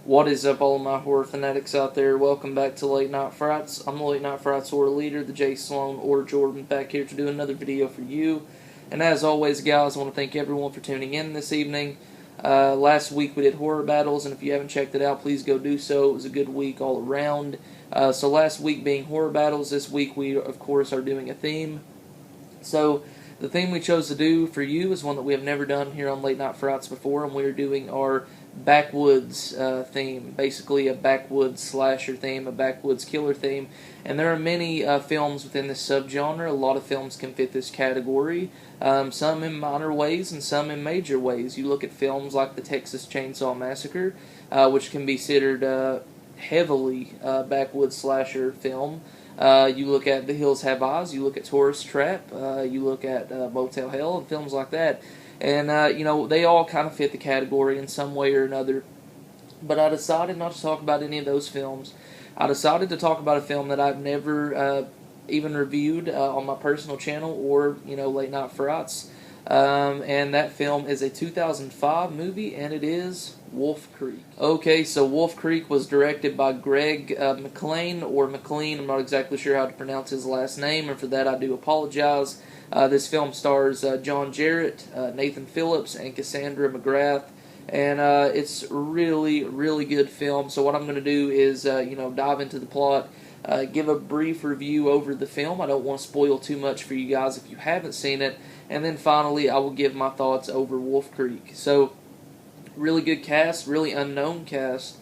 What is up, all of my horror fanatics out there? Welcome back to Late Night Frights. I'm the Late Night Frights horror leader, the J. Sloan or Jordan, back here to do another video for you. And as always, guys, I want to thank everyone for tuning in this evening. Last week we did horror battles, and if you haven't checked it out, please go do so. It was a good week all around. So last week being horror battles, this week we, of course, are doing a theme. So the theme we chose to do for you is one that we have never done here on Late Night Frights before, and we're doing our Backwoods theme, basically a backwoods slasher theme, a backwoods killer theme. And there are many films within this subgenre. A lot of films can fit this category, some in minor ways and some in major ways. You look at films like the Texas Chainsaw Massacre, which can be considered heavily backwoods slasher film. You look at The Hills Have Eyes, you look at Tourist Trap, you look at Motel Hell, and films like that. And, they all kind of fit the category in some way or another. But I decided not to talk about any of those films. I decided to talk about a film that I've never even reviewed on my personal channel or, Late Night Frights. And that film is a 2005 movie, and it is Wolf Creek. Okay, so Wolf Creek was directed by Greg McLean, or McLean. I'm not exactly sure how to pronounce his last name, and for that I do apologize. This film stars John Jarrett, Nathan Phillips, and Cassandra McGrath, and it's really, really good film. So what I'm going to do is, dive into the plot, give a brief review over the film. I don't want to spoil too much for you guys if you haven't seen it, and then finally I will give my thoughts over Wolf Creek. So, really good cast, really unknown cast.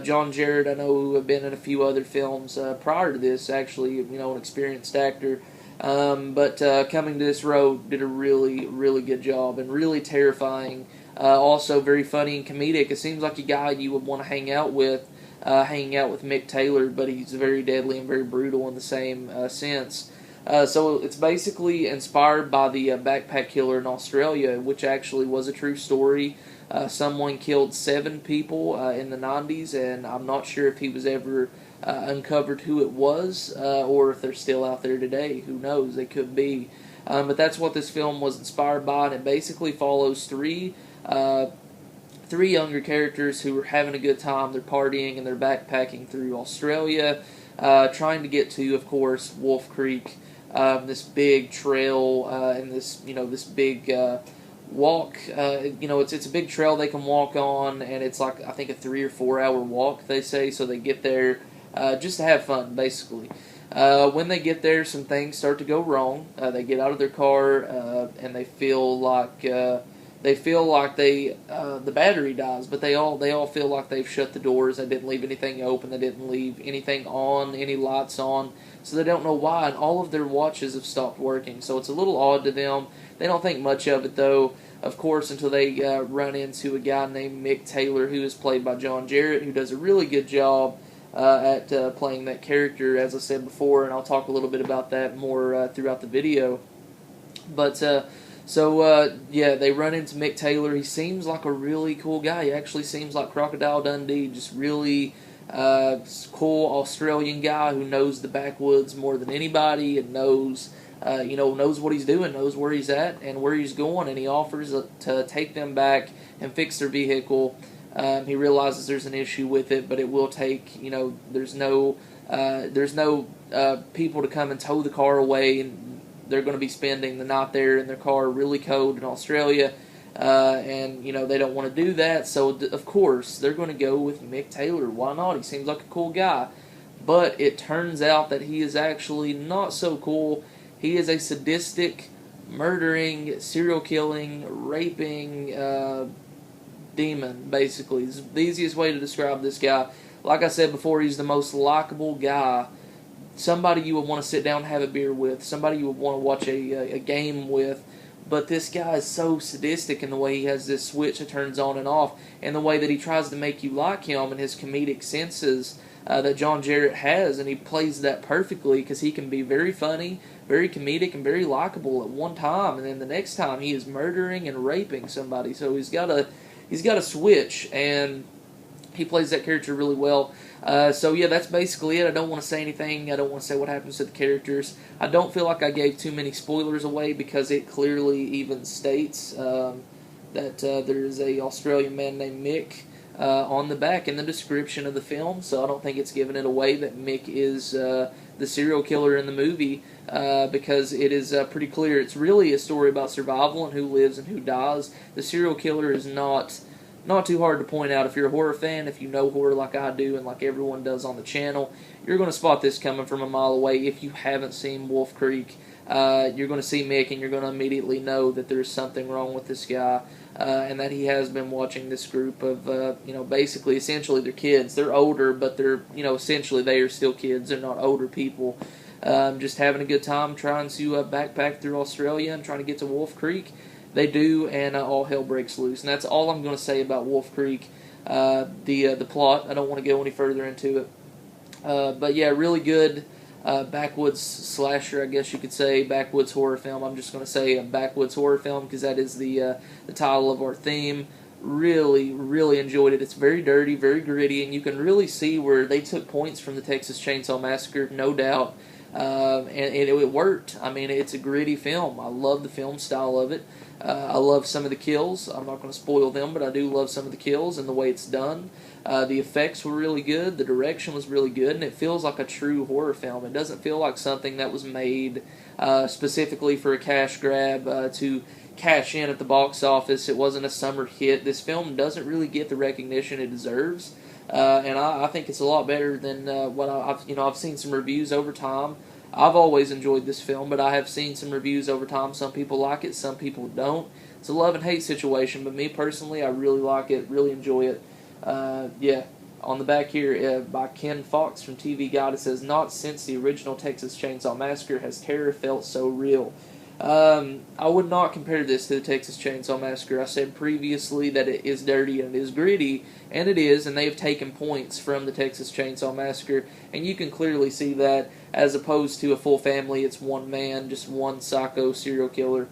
John Jarrett, I know, who have been in a few other films prior to this, actually, an experienced actor. But coming to this role, did a really, really good job, and really terrifying. Also very funny and comedic. It seems like a guy you would want to hang out with Mick Taylor, but he's very deadly and very brutal in the same sense. So it's basically inspired by the backpack killer in Australia, which actually was a true story. Someone killed 7 people in the 90s, and I'm not sure if he was ever uncovered who it was, or if they're still out there today. Who knows? They could be. But that's what this film was inspired by, and it basically follows three younger characters who are having a good time. They're partying and they're backpacking through Australia, trying to get to, of course, Wolf Creek, this big trail, and this big walk. It's a big trail they can walk on, and it's like, I think, a 3 or 4 hour walk, they say. So they get there just to have fun, basically. When they get there, some things start to go wrong. They get out of their car, and they feel like the battery dies, but they all feel like they've shut the doors. They didn't leave anything open. They didn't leave anything on, any lights on. So they don't know why, and all of their watches have stopped working. So it's a little odd to them. They don't think much of it, though, of course, until they run into a guy named Mick Taylor, who is played by John Jarrett, who does a really good job at playing that character, as I said before, and I'll talk a little bit about that more throughout the video. But they run into Mick Taylor. He seems like a really cool guy. He actually seems like Crocodile Dundee, just really cool Australian guy who knows the backwoods more than anybody, and knows what he's doing, knows where he's at and where he's going, and he offers to take them back and fix their vehicle. He realizes there's an issue with it, but it will take, there's no people to come and tow the car away, and they're going to be spending the night there in their car, really cold in Australia, and they don't want to do that. So of course they're going to go with Mick Taylor. Why not? He seems like a cool guy, but it turns out that he is actually not so cool. He is a sadistic, murdering, serial killing, raping demon, basically. It's the easiest way to describe this guy. Like I said before, he's the most likable guy. Somebody you would want to sit down and have a beer with. Somebody you would want to watch a game with. But this guy is so sadistic in the way he has this switch that turns on and off, and the way that he tries to make you like him, and his comedic senses that John Jarrett has, and he plays that perfectly, because he can be very funny, very comedic, and very likable at one time, and then the next time he is murdering and raping somebody. So he's got a switch, and he plays that character really well. So yeah, that's basically it. I don't want to say anything. I don't want to say what happens to the characters. I don't feel like I gave too many spoilers away, because it clearly even states that there is a Australian man named Mick on the back in the description of the film, so I don't think it's giving it away that Mick is the serial killer in the movie, because it is pretty clear. It's really a story about survival and who lives and who dies. The serial killer is not too hard to point out. If you're a horror fan, if you know horror like I do and like everyone does on the channel, you're going to spot this coming from a mile away. If you haven't seen Wolf Creek, you're going to see Mick and you're going to immediately know that there's something wrong with this guy, and that he has been watching this group of, basically, essentially they're kids. They're older, but they're, essentially they are still kids. They're not older people. Just having a good time trying to backpack through Australia and trying to get to Wolf Creek. They do, and all hell breaks loose. And that's all I'm going to say about Wolf Creek. The plot, I don't want to go any further into it. But yeah, really good backwoods slasher, I guess you could say, backwoods horror film. I'm just going to say a backwoods horror film because that is the title of our theme. Really, really enjoyed it. It's very dirty, very gritty, and you can really see where they took points from the Texas Chainsaw Massacre, no doubt. And it worked. I mean, it's a gritty film. I love the film style of it. I love some of the kills. I'm not going to spoil them, but I do love some of the kills and the way it's done. The effects were really good. The direction was really good, and it feels like a true horror film. It doesn't feel like something that was made specifically for a cash grab to cash in at the box office. It wasn't a summer hit. This film doesn't really get the recognition it deserves. And I think it's a lot better than what I've seen some reviews over time. I've always enjoyed this film, but I have seen some reviews over time. Some people like it, some people don't. It's a love and hate situation, but me personally, I really like it, really enjoy it. Yeah, on the back here by Ken Fox from TV Guide, it says, "Not since the original Texas Chainsaw Massacre has terror felt so real." I would not compare this to the Texas Chainsaw Massacre. I said previously that it is dirty and it is gritty, and it is, and they have taken points from the Texas Chainsaw Massacre, and you can clearly see that, as opposed to a full family, it's one man, just one psycho serial killer,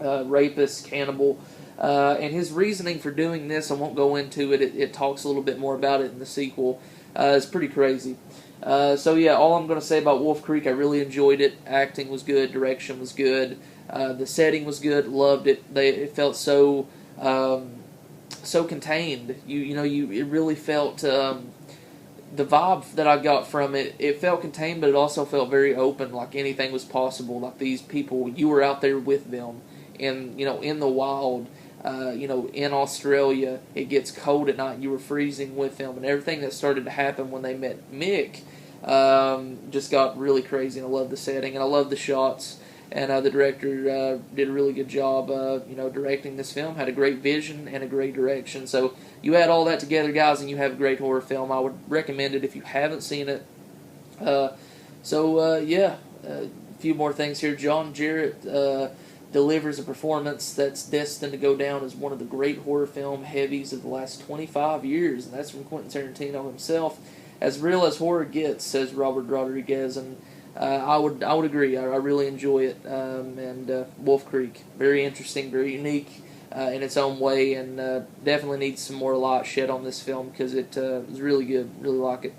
rapist, cannibal, and his reasoning for doing this, I won't go into it, it talks a little bit more about it in the sequel. It's pretty crazy. So yeah, all I'm going to say about Wolf Creek, I really enjoyed it. Acting was good, direction was good, the setting was good, loved it. It felt so contained. It really felt the vibe that I got from it. It felt contained, but it also felt very open, like anything was possible. Like these people, you were out there with them, in the wild. In Australia, it gets cold at night. You were freezing with them, and everything that started to happen when they met Mick just got really crazy. And I love the setting, and I love the shots. And the director did a really good job, directing this film. Had a great vision and a great direction. So you add all that together, guys, and you have a great horror film. I would recommend it if you haven't seen it. Yeah, a few more things here. John Jarrett delivers a performance that's destined to go down as one of the great horror film heavies of the last 25 years, and that's from Quentin Tarantino himself. As real as horror gets, says Robert Rodriguez, and I would agree. I really enjoy it. And Wolf Creek, very interesting, very unique in its own way, and definitely needs some more light shed on this film because it was really good. Really like it.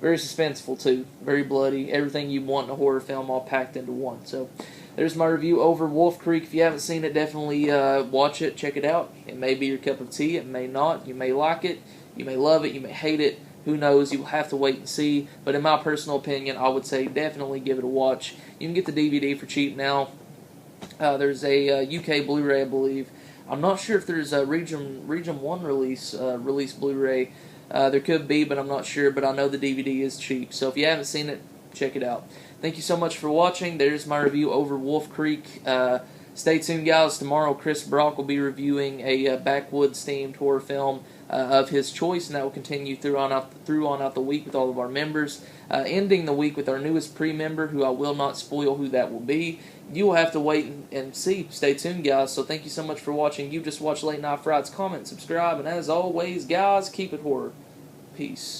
Very suspenseful too. Very bloody. Everything you want in a horror film all packed into one. So there's my review over Wolf Creek. If you haven't seen it, definitely watch it, check it out. It may be your cup of tea, it may not. You may like it, you may love it, you may hate it. Who knows? You will have to wait and see. But in my personal opinion, I would say definitely give it a watch. You can get the DVD for cheap now. There's a UK Blu-ray, I believe. I'm not sure if there's a Region 1 release Blu-ray. There could be, but I'm not sure. But I know the DVD is cheap. So if you haven't seen it, check it out. Thank you so much for watching. There's my review over Wolf Creek. Stay tuned, guys. Tomorrow, Chris Brock will be reviewing a Backwoods-themed horror film of his choice, and that will continue through on out the week with all of our members. Ending the week with our newest pre-member, who I will not spoil who that will be. You will have to wait and see. Stay tuned, guys. So thank you so much for watching. You just watched Late Night Frights. Comment, subscribe, and as always, guys, keep it horror. Peace.